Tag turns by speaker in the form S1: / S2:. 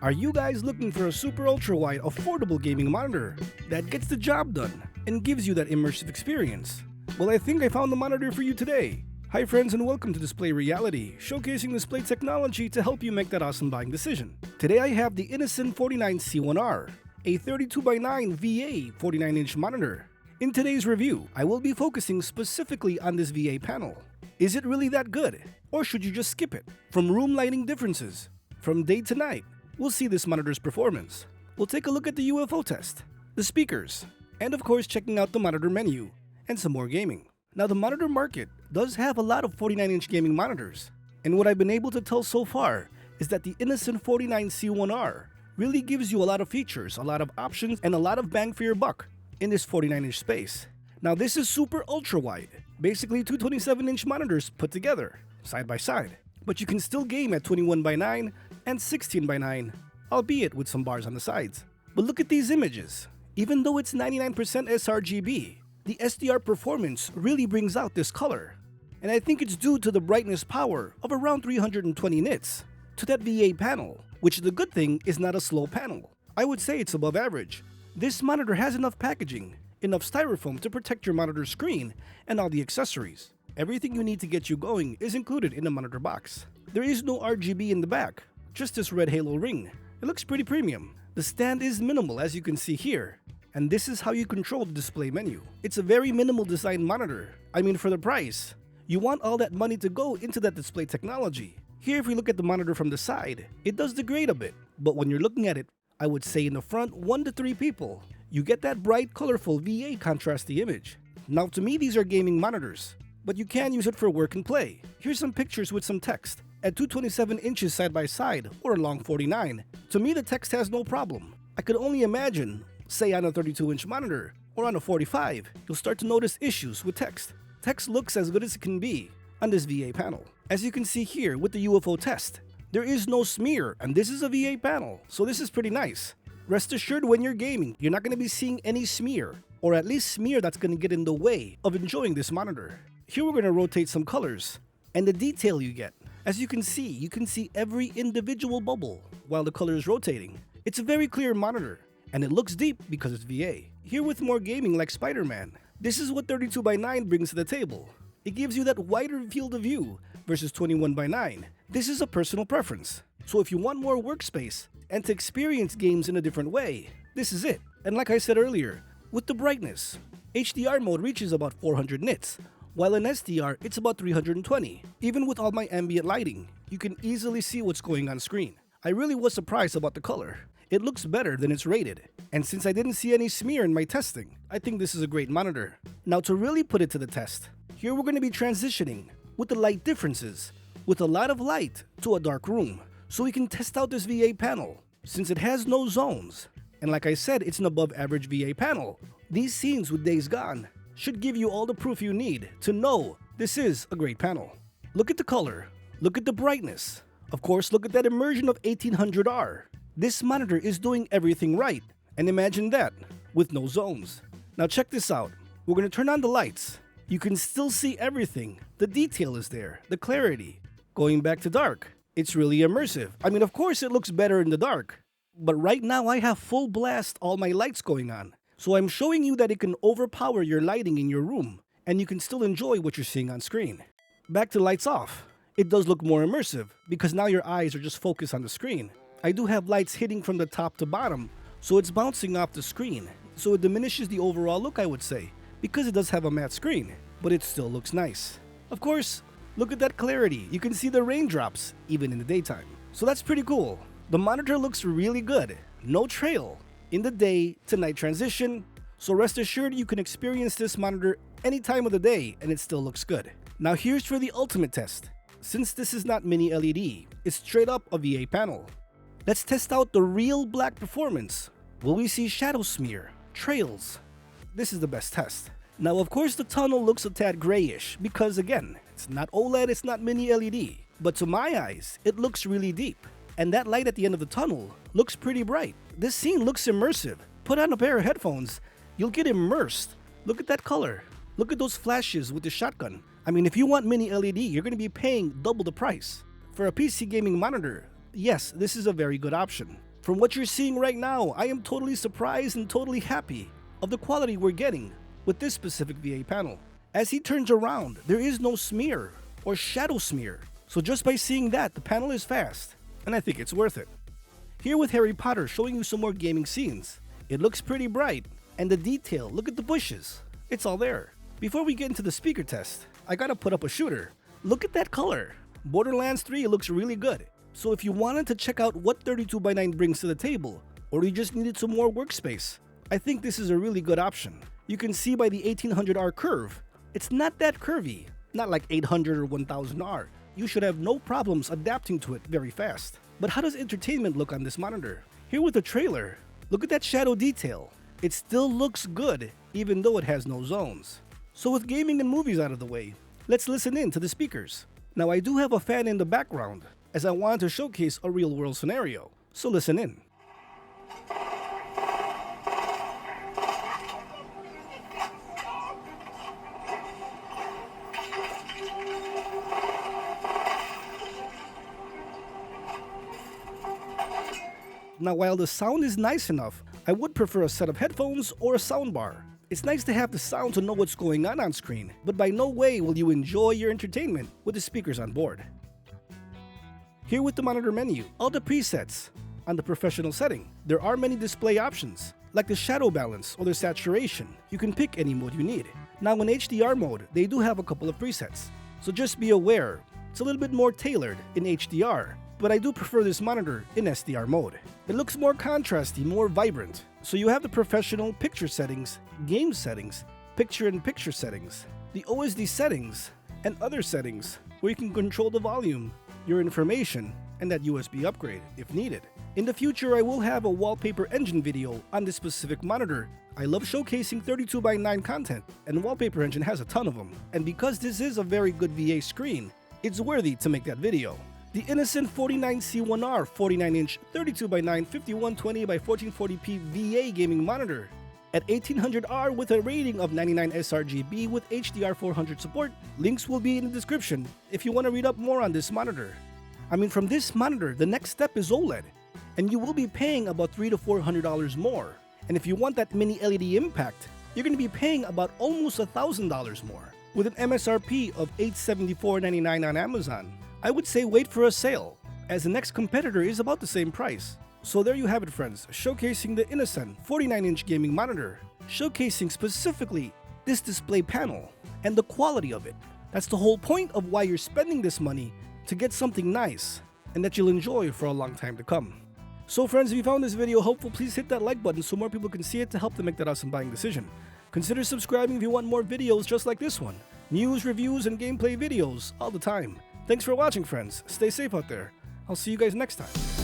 S1: Are you guys looking for a super ultra wide affordable gaming monitor that gets the job done and gives you that immersive experience? Well, I think I found the monitor for you today. Hi friends, and welcome to Display Reality, showcasing display technology to help you make that awesome buying decision. Today I have the INNOCN 49C1R, a 32x9 VA 49-inch monitor. In today's review, I will be focusing specifically on this VA panel. Is it really that good? Or should you just skip it? From room lighting differences, from day to night, we'll see this monitor's performance. We'll take a look at the UFO test, the speakers, and of course checking out the monitor menu, and some more gaming. Now the monitor market does have a lot of 49-inch gaming monitors, and what I've been able to tell so far is that the INNOCN 49C1R really gives you a lot of features, a lot of options, and a lot of bang for your buck in this 49-inch space. Now this is super ultra wide, basically two 27-inch monitors put together, side by side. But you can still game at 21x9 and 16x9, albeit with some bars on the sides. But look at these images. Even though it's 99% sRGB, the SDR performance really brings out this color. And I think it's due to the brightness power of around 320 nits to that VA panel, which the good thing is not a slow panel. I would say it's above average. This monitor has enough packaging, enough styrofoam to protect your monitor screen and all the accessories. Everything you need to get you going is included in the monitor box. There is no RGB in the back, just this red halo ring. It looks pretty premium. The stand is minimal, as you can see here, and this is how you control the display menu. It's a very minimal design monitor. I mean, for the price, you want all that money to go into that display technology. Here, if we look at the monitor from the side, it does degrade a bit, but when you're looking at it, I would say in the front 1 to 3 people, you get that bright, colorful VA contrasty image. Now to me, these are gaming monitors, but you can use it for work and play. Here's some pictures with some text. At 227 inches side by side, or along 49, to me the text has no problem. I could only imagine, say on a 32-inch monitor, or on a 45, you'll start to notice issues with text. Text looks as good as it can be on this VA panel. As you can see here with the UFO test, there is no smear, and this is a VA panel, so this is pretty nice. Rest assured, when you're gaming, you're not going to be seeing any smear, or at least smear that's going to get in the way of enjoying this monitor. Here we're going to rotate some colors, and the detail you get. As you can see every individual bubble while the color is rotating. It's a very clear monitor, and it looks deep because it's VA. Here with more gaming like Spider-Man, this is what 32x9 brings to the table. It gives you that wider field of view versus 21x9. This is a personal preference. So if you want more workspace and to experience games in a different way, this is it. And like I said earlier, with the brightness, HDR mode reaches about 400 nits, while in SDR, it's about 320. Even with all my ambient lighting, you can easily see what's going on screen. I really was surprised about the color. It looks better than it's rated. And since I didn't see any smear in my testing, I think this is a great monitor. Now to really put it to the test, here we're going to be transitioning with the light differences, with a lot of light to a dark room, so we can test out this VA panel, since it has no zones. And like I said, it's an above average VA panel. These scenes with Days Gone should give you all the proof you need to know this is a great panel. Look at the color, look at the brightness. Of course, look at that immersion of 1800R. This monitor is doing everything right, and imagine that, with no zones. Now check this out. We're going to turn on the lights. You can still see everything. The detail is there, the clarity. Going back to dark, it's really immersive. I mean, of course it looks better in the dark, but right now I have full blast all my lights going on. So I'm showing you that it can overpower your lighting in your room, and you can still enjoy what you're seeing on screen. Back to lights off. It does look more immersive, because now your eyes are just focused on the screen. I do have lights hitting from the top to bottom, so it's bouncing off the screen. So it diminishes the overall look, I would say, because it does have a matte screen, but it still looks nice. Of course, look at that clarity. You can see the raindrops, even in the daytime. So that's pretty cool. The monitor looks really good. No trail in the day to night transition, so rest assured you can experience this monitor any time of the day and it still looks good. Now here's for the ultimate test. Since this is not mini LED, it's straight up a VA panel. Let's test out the real black performance. Will we see shadow smear, trails? This is the best test. Now of course the tunnel looks a tad grayish because again, it's not OLED, it's not mini LED. But to my eyes, it looks really deep. And that light at the end of the tunnel looks pretty bright. This scene looks immersive. Put on a pair of headphones, you'll get immersed. Look at that color. Look at those flashes with the shotgun. I mean, if you want mini LED, you're going to be paying double the price. For a PC gaming monitor, yes, this is a very good option. From what you're seeing right now, I am totally surprised and totally happy of the quality we're getting with this specific VA panel. As he turns around, there is no smear or shadow smear. So just by seeing that, the panel is fast, and I think it's worth it. Here with Harry Potter showing you some more gaming scenes. It looks pretty bright, and the detail, look at the bushes. It's all there. Before we get into the speaker test, I gotta put up a shooter. Look at that color. Borderlands 3 looks really good. So if you wanted to check out what 32x9 brings to the table, or you just needed some more workspace, I think this is a really good option. You can see by the 1800R curve, it's not that curvy, not like 800 or 1000R. You should have no problems adapting to it very fast. But how does entertainment look on this monitor? Here with the trailer, look at that shadow detail. It still looks good, even though it has no zones. So with gaming and movies out of the way, let's listen in to the speakers. Now I do have a fan in the background, as I wanted to showcase a real-world scenario, so listen in. Now while the sound is nice enough, I would prefer a set of headphones or a soundbar. It's nice to have the sound to know what's going on screen, but by no way will you enjoy your entertainment with the speakers on board. Here with the monitor menu, all the presets. On the professional setting, there are many display options, like the shadow balance or the saturation. You can pick any mode you need. Now in HDR mode, they do have a couple of presets, so just be aware, it's a little bit more tailored in HDR, but I do prefer this monitor in SDR mode. It looks more contrasty, more vibrant. So you have the professional picture settings, game settings, picture-in-picture settings, the OSD settings, and other settings where you can control the volume, your information, and that USB upgrade if needed. In the future, I will have a wallpaper engine video on this specific monitor. I love showcasing 32x9 content, and Wallpaper Engine has a ton of them. And because this is a very good VA screen, it's worthy to make that video. The INNOCN 49C1R 49-inch 32x9 5120x1440p VA gaming monitor at 1800R with a rating of 99 sRGB with HDR 400 support. Links will be in the description if you want to read up more on this monitor. From this monitor, the next step is OLED, and you will be paying about $300 to $400 more. And if you want that mini LED impact, you're going to be paying about almost $1,000 more. With an MSRP of $874.99 on Amazon, I would say wait for a sale, as the next competitor is about the same price. So there you have it, friends, showcasing the INNOCN 49-inch gaming monitor, showcasing specifically this display panel and the quality of it. That's the whole point of why you're spending this money, to get something nice and that you'll enjoy for a long time to come. So friends, if you found this video helpful, please hit that like button so more people can see it to help them make that awesome buying decision. Consider subscribing if you want more videos just like this one. News, reviews, and gameplay videos all the time. Thanks for watching, friends. Stay safe out there. I'll see you guys next time.